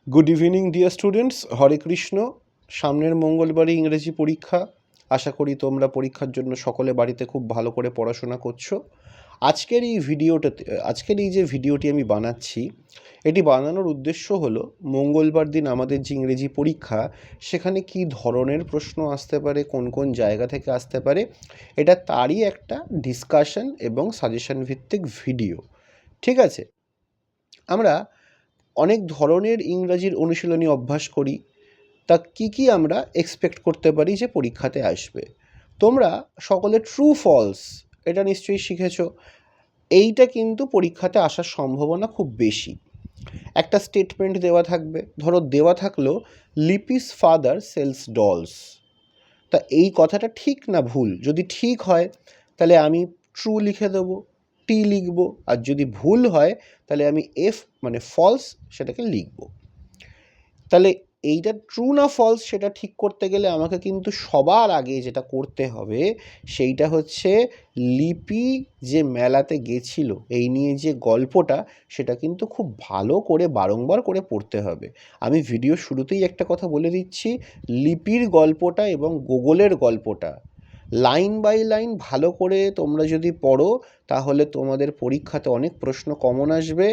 Good evening dear students, হরে কৃষ্ণ। সামনের মঙ্গলবারই ইংরেজি পরীক্ষা। আশা করি তোমরা পরীক্ষার জন্য সকলে বাড়িতে খুব ভালো করে পড়াশোনা করছো। আজকের এই যে ভিডিওটি আমি বানাচ্ছি, এটি বানানোর উদ্দেশ্য হলো মঙ্গলবার দিন আমাদের যে ইংরেজি পরীক্ষা, সেখানে কি ধরনের প্রশ্ন আসতে পারে, কোন কোন জায়গা থেকে আসতে পারে, এটা তারই একটা ডিসকাশন এবং সাজেশন ভিত্তিক ভিডিও। ঠিক আছে? আমরা অনেক ধরনের ইংরাজির অনুশীলনী অভ্যাস করি। তা কি আমরা এক্সপেক্ট করতে পারি যে পরীক্ষাতে আসবে? তোমরা সকলে ট্রু ফলস এটা নিশ্চয়ই শিখেছো। এইটা কিন্তু পরীক্ষাতে আসার সম্ভাবনা খুব বেশি। একটা স্টেটমেন্ট দেওয়া থাকবে, ধরো দেওয়া থাকলো লিপিস ফাদার সেলস ডলস। তা এই কথাটা ঠিক না ভুল? যদি ঠিক হয় তাহলে আমি ট্রু লিখে দেবো, টি লিখবো, আর যদি ভুল হয় তাহলে আমি এফ মানে ফলস সেটাকে লিখবো। তাহলে এইটা ট্রু না ফলস সেটা ঠিক করতে গেলে আমাকে কিন্তু সবার আগে যেটা করতে হবে সেইটা হচ্ছে লিপি যে মেলাতে গেছিল এই নিয়ে যে গল্পটা, সেটা কিন্তু খুব ভালো করে বারংবার করে পড়তে হবে। আমি ভিডিও শুরুতেই একটা কথা বলে দিচ্ছি, লিপির গল্পটা এবং গুগলের গল্পটা লাইন বাই লাইন ভালো করে তোমরা যদি পড়ো, তাহলে তোমাদের পরীক্ষাতে অনেক প্রশ্ন কমন আসবে,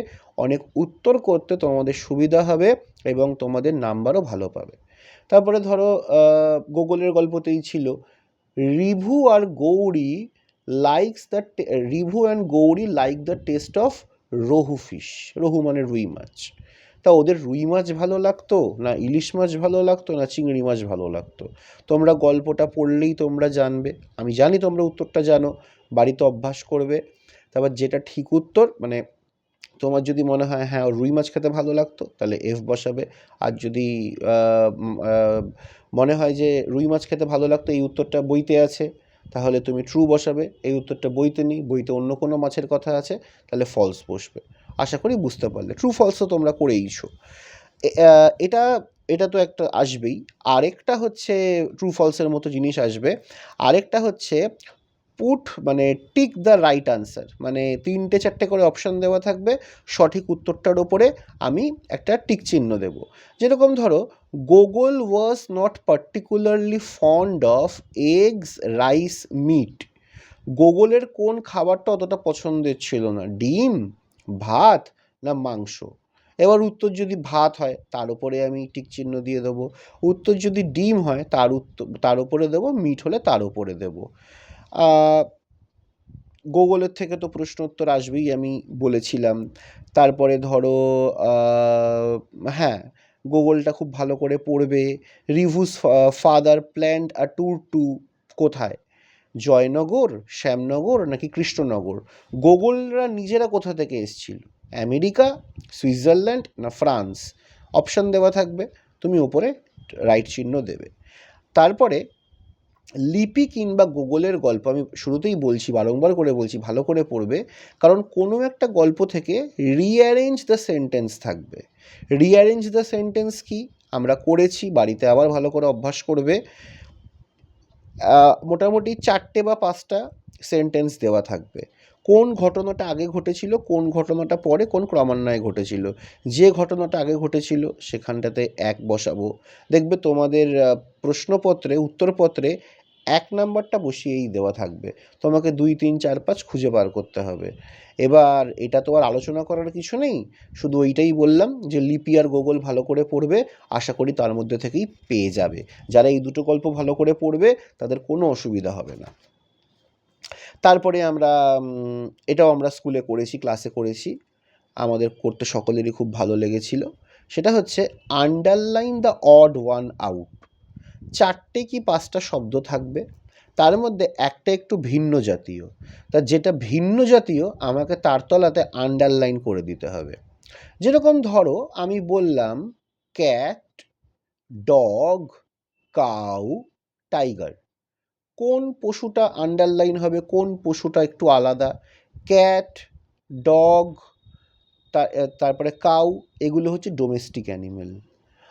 অনেক উত্তর করতে তোমাদের সুবিধা হবে এবং তোমাদের নাম্বারও ভালো পাবে। তারপরে ধরো গুগলের গল্পতেই ছিল রিভু আর Gauri Rivu and Gauri like the taste of rohu fish. Rohu মানে রুই মাছ। তা ওদের রুই মাছ ভালো লাগতো না ইলিশ মাছ ভালো লাগতো না চিংড়ি মাছ ভালো লাগতো? তোমরা গল্পটা পড়লেই তোমরা জানবে। আমি জানি তোমরা উত্তরটা জানো, বাড়িতে অভ্যাস করবে। তারপর যেটা ঠিক উত্তর মানে তোমার যদি মনে হয় হ্যাঁ রুই মাছ খেতে ভালো লাগতো তাহলে এফ বসাবে। আর যদি মনে হয় যে রুই মাছ খেতে ভালো লাগতো এই উত্তরটা বইতে আছে, তাহলে তুমি ট্রু বসাবে। এই উত্তরটা বইতে নেই, বইতে অন্য কোনো মাছের কথা আছে, তাহলে ফলস বসবে। আশা করি বুঝতে পারলে। ট্রু ফলসও তোমরা করেইছো। এটা এটা তো একটা আসবেই। আরেকটা হচ্ছে ট্রু ফলসের মতো জিনিস আসবে। আরেকটা হচ্ছে পুট মানে টিক দ্য রাইট আনসার, মানে 3-4টে করে অপশান দেওয়া থাকবে, সঠিক উত্তরটার ওপরে আমি একটা টিক চিহ্ন দেব। যেরকম ধরো Gogol was not particularly fond of eggs rice meat. গোগলের কোন খাবারটা অতটা পছন্দের ছিল না? ডিম, ভাত না মাংস? এবার উত্তর যদি ভাত হয় তার উপরে আমি টিক চিহ্ন দিয়ে দেবো, উত্তর যদি ডিম হয় তার উপরে দেবো, মিট হলে তার উপরে দেবো। গুগলের থেকে তো প্রশ্ন উত্তর আসবেই, আমি বলেছিলাম। তারপরে ধরো হ্যাঁ, গুগলটা খুব ভালো করে পড়বে। Ribhu's father planned a tour to কোথায়? জয়নগর, শ্যামনগর নাকি কৃষ্ণনগর? গুগলরা নিজেরা কোথা থেকে এসেছিল? আমেরিকা, সুইজারল্যান্ড না ফ্রান্স? অপশান দেওয়া থাকবে, তুমি ওপরে রাইট চিহ্ন দেবে। তারপরে লিপি কিংবা গুগলের গল্প, আমি শুরুতেই বলছি, বারংবার করে বলছি, ভালো করে পড়বে। কারণ কোনো একটা গল্প থেকে রিঅ্যারেঞ্জ দ্য সেন্টেন্স থাকবে। রিঅ্যারেঞ্জ দ্য সেন্টেন্স কি আমরা করেছি, বাড়িতে আবার ভালো করে অভ্যাস করবে। মোটামুটি 4টে বা 5টা সেন্টেন্স দেওয়া থাকবে। কোন ঘটনাটা আগে ঘটেছিল, কোন ঘটনাটা পরে, কোন ক্রমান্বয়ে ঘটেছিল। যে ঘটনাটা আগে ঘটেছিল সেখানটাতে 1 বসাবো। দেখবে তোমাদের প্রশ্নপত্রে উত্তরপত্রে 1 নাম্বারটা বসিয়েই দেওয়া থাকবে, তোমাকে 2, 3, 4, 5 খুঁজে বার করতে হবে। এবার এটা তো আর আলোচনা করার কিছু নেই, শুধু ওইটাই বললাম যে লিপি আর গুগল ভালো করে পড়বে, আশা করি তার মধ্যে থেকেই পেয়ে যাবে। যারা এই দুটো গল্প ভালো করে পড়বে তাদের কোনো অসুবিধা হবে না। তারপরে এটাও আমরা স্কুলে করেছি, ক্লাসে করেছি, আমাদের করতে সকলেরই খুব ভালো লেগেছিল। সেটা হচ্ছে underline the odd one out. 4টে কি 5টা শব্দ থাকবে, তার মধ্যে একটা একটু ভিন্ন জাতীয়। তা যেটা ভিন্ন জাতীয় আমাকে তার তলাতে আন্ডারলাইন করে দিতে হবে। যেরকম ধরো আমি বললাম ক্যাট, ডগ, কাউ, টাইগার। কোন পশুটা আন্ডারলাইন হবে, কোন পশুটা একটু আলাদা? ক্যাট, ডগ, তারপরে কাউ, এগুলো হচ্ছে ডোমেস্টিক অ্যানিমেল।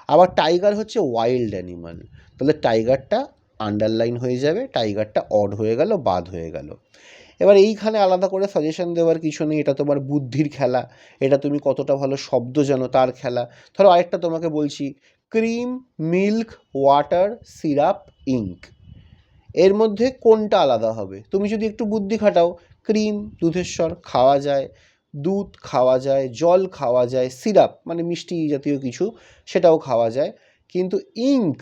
আবার টাইগার হচ্ছে ওয়াইল্ড অ্যানিমাল। তাহলে টাইগারটা আন্ডারলাইন হয়ে যাবে, টাইগারটা অড হয়ে গেল, বাদ হয়ে গেল। এবার এইখানে আলাদা করে সাজেশন দেওয়ার কিছু নেই, এটা তোমার বুদ্ধির খেলা, এটা তুমি কতটা ভালো শব্দ জানো তার খেলা। ধরো আরেকটা তোমাকে বলছি, cream, milk, water, syrup, ink, এর মধ্যে কোনটা আলাদা হবে? তুমি যদি একটু বুদ্ধি খাটাও, ক্রিম দুধের স্বর, খাওয়া যায়, দুধ খাওয়া যায়, জল খাওয়া যায়, সিরাপ মানে মিষ্টি জাতীয় কিছু সেটাও খাওয়া যায়, কিন্তু ইঙ্ক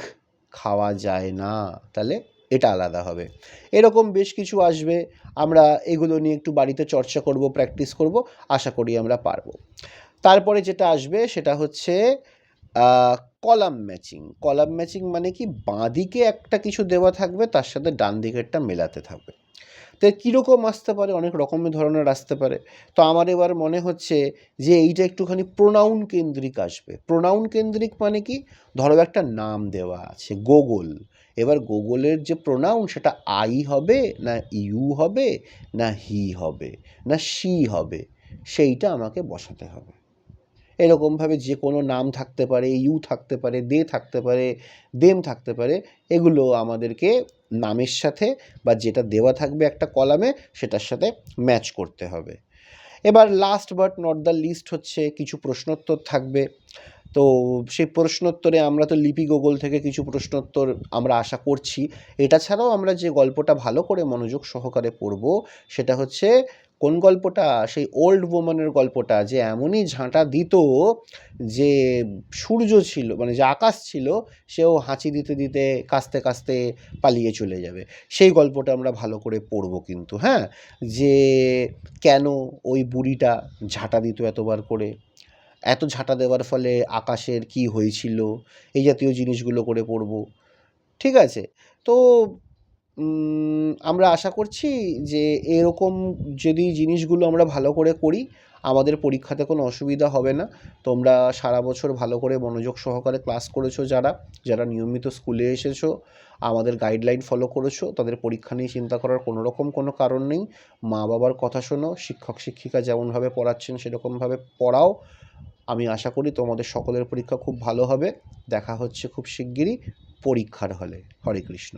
খাওয়া যায় না, তাহলে এটা আলাদা হবে। এরকম বেশ কিছু আসবে, আমরা এগুলো নিয়ে একটু বাড়িতে চর্চা করব, প্র্যাকটিস করব, আশা করি আমরা পারবো। তারপরে যেটা আসবে সেটা হচ্ছে কলাম ম্যাচিং। কলাম ম্যাচিং মানে কি, বাঁ দিকে একটা কিছু দেওয়া থাকবে, তার সাথে ডান দিকেরটা মেলাতে থাকবে। তো কীরকম আসতে পারে? অনেক রকমের ধরনের আসতে পারে। তো আমার এবার মনে হচ্ছে যে এইটা একটুখানি প্রোনাউন কেন্দ্রিক আসবে। প্রোনাউন কেন্দ্রিক মানে কি, ধরো একটা নাম দেওয়া আছে গোগল, এবার গোগলের যে প্রোনাউন সেটা আই হবে না ইউ হবে না হি হবে না শি হবে, সেইটা আমাকে বসাতে হবে। এরকমভাবে যে কোনো নাম থাকতে পারে, ইউ থাকতে পারে, দে থাকতে পারে, দেম থাকতে পারে, এগুলো আমাদেরকে নামের সাথে বা যেটা দেওয়া থাকবে একটা কলামে সেটার সাথে ম্যাচ করতে হবে। এবার last but not the least হচ্ছে কিছু প্রশ্নোত্তর থাকবে। তো সেই প্রশ্নোত্তরে আমরা তো লিপি গুগল থেকে কিছু প্রশ্নোত্তর আমরা আশা করছি। এটা ছাড়াও আমরা যে গল্পটা ভালো করে মনোযোগ সহকারে পড়ব সেটা হচ্ছে কোন গল্পটা, সেই ওল্ড ওম্যানের গল্পটা, যে এমনই ঝাঁটা দিত যে সূর্য ছিল মানে যে আকাশ ছিল সেও হাঁচি দিতে দিতে কাস্তে কাস্তে পালিয়ে চলে যাবে। সেই গল্পটা আমরা ভালো করে পড়ব কিন্তু, হ্যাঁ, যে কেন ওই বুড়িটা ঝাঁটা দিত এতবার করে, এত ঝাঁটা দেওয়ার ফলে আকাশের কি হয়েছিল, এই জাতীয় জিনিসগুলো করে পড়ব। ঠিক আছে? তো আমরা আশা করছি যে এরকম যদি জিনিসগুলো আমরা ভালো করে করি আমাদের পরীক্ষাতে কোনো অসুবিধা হবে না। তোমরা সারা বছর ভালো করে মনোযোগ সহকারে ক্লাস করেছো, যারা নিয়মিত স্কুলে এসেছো, আমাদের গাইডলাইন ফলো করেছো, তাদের পরীক্ষা নিয়ে চিন্তা করার কোনো রকম কোনো কারণ নেই। মা বাবার কথা শোনো, শিক্ষক শিক্ষিকা যেমনভাবে পড়াচ্ছেন সেরকমভাবে পড়াও। আমি আশা করি তোমাদের সকলের পরীক্ষা খুব ভালো হবে। দেখা হচ্ছে খুব শিগগিরই পরীক্ষার হলে। হরে কৃষ্ণ।